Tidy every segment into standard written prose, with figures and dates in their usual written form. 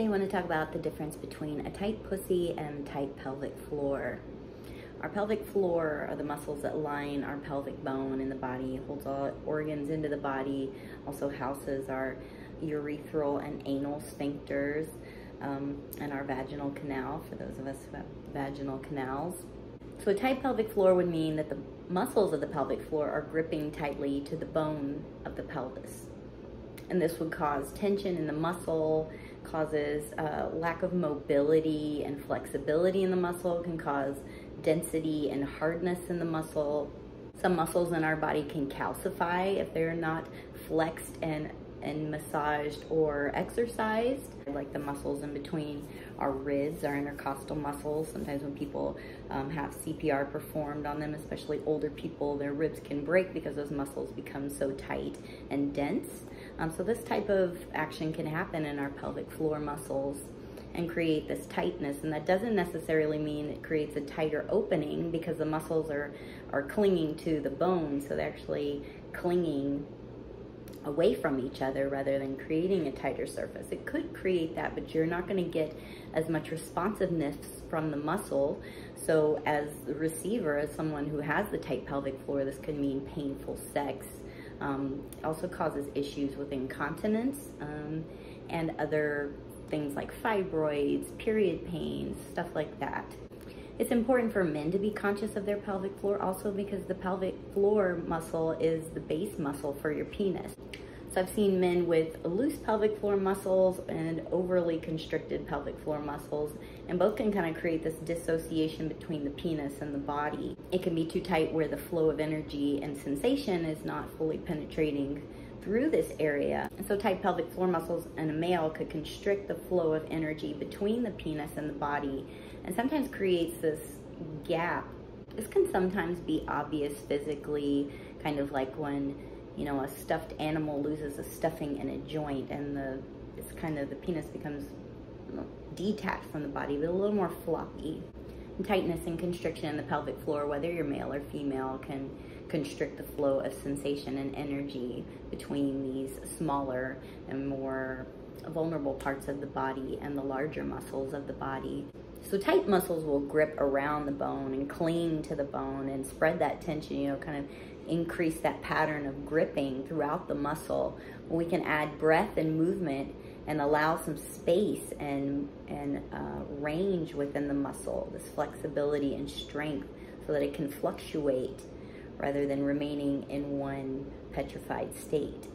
Today I want to talk about the difference between a tight pussy and tight pelvic floor. Our pelvic floor are the muscles that line our pelvic bone in the body, holds all organs into the body, also houses our urethral and anal sphincters, and our vaginal canal, for those of us who have vaginal canals. So a tight pelvic floor would mean that the muscles of the pelvic floor are gripping tightly to the bone of the pelvis. And this would cause tension in the muscle, causes lack of mobility and flexibility in the muscle, can cause density and hardness in the muscle. Some muscles in our body can calcify if they're not flexed and massaged or exercised, like the muscles in between our ribs, our intercostal muscles. Sometimes when people have CPR performed on them, especially older people, their ribs can break because those muscles become so tight and dense. So this type of action can happen in our pelvic floor muscles and create this tightness, and that doesn't necessarily mean it creates a tighter opening, because the muscles are clinging to the bone, so they're actually clinging away from each other rather than creating a tighter surface. It could create that, but you're not going to get as much responsiveness from the muscle. So as the receiver, as someone who has the tight pelvic floor, this could mean painful sex. It also causes issues with incontinence and other things like fibroids, period pains, stuff like that. It's important for men to be conscious of their pelvic floor also, because the pelvic floor muscle is the base muscle for your penis. So I've seen men with loose pelvic floor muscles and overly constricted pelvic floor muscles, and both can kind of create this dissociation between the penis and the body. It can be too tight where the flow of energy and sensation is not fully penetrating through this area. And so tight pelvic floor muscles in a male could constrict the flow of energy between the penis and the body, and sometimes creates this gap. This can sometimes be obvious physically, kind of like when, you know, a stuffed animal loses a stuffing in a joint, and the penis becomes detached from the body, but a little more floppy. And tightness and constriction in the pelvic floor, whether you're male or female, can constrict the flow of sensation and energy between these smaller and more vulnerable parts of the body and the larger muscles of the body. So tight muscles will grip around the bone and cling to the bone and spread that tension, you know, kind of increase that pattern of gripping throughout the muscle. When we can add breath and movement and allow some space and range within the muscle, this flexibility and strength, so that it can fluctuate rather than remaining in one petrified state.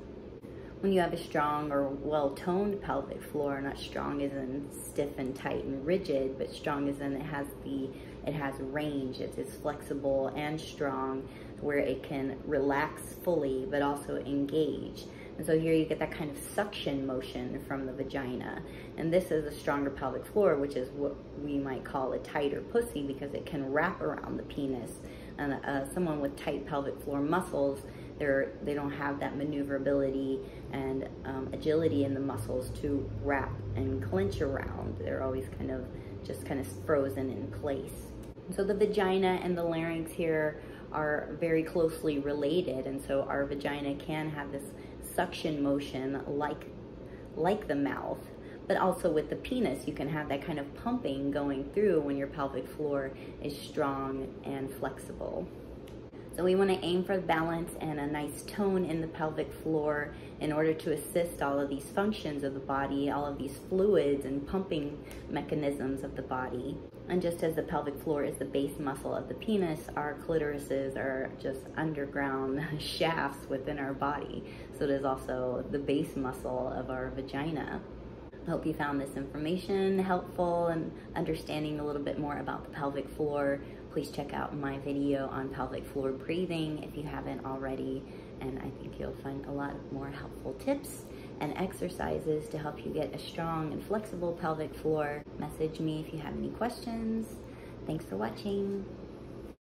When you have a strong or well-toned pelvic floor, not strong as in stiff and tight and rigid, but strong as in it has range, it's flexible and strong, where it can relax fully but also engage. And so here you get that kind of suction motion from the vagina. And this is a stronger pelvic floor, which is what we might call a tighter pussy, because it can wrap around the penis. And someone with tight pelvic floor muscles, they don't have that maneuverability and agility in the muscles to wrap and clench around. They're always kind of frozen in place. So the vagina and the larynx here are very closely related, and so our vagina can have this suction motion like the mouth, but also with the penis you can have that kind of pumping going through when your pelvic floor is strong and flexible. So we want to aim for balance and a nice tone in the pelvic floor in order to assist all of these functions of the body, all of these fluids and pumping mechanisms of the body. And just as the pelvic floor is the base muscle of the penis, our clitorises are just underground shafts within our body. So it is also the base muscle of our vagina. I hope you found this information helpful and understanding a little bit more about the pelvic floor. Please check out my video on pelvic floor breathing if you haven't already, and I think you'll find a lot more helpful tips and exercises to help you get a strong and flexible pelvic floor. Message me if you have any questions. Thanks for watching.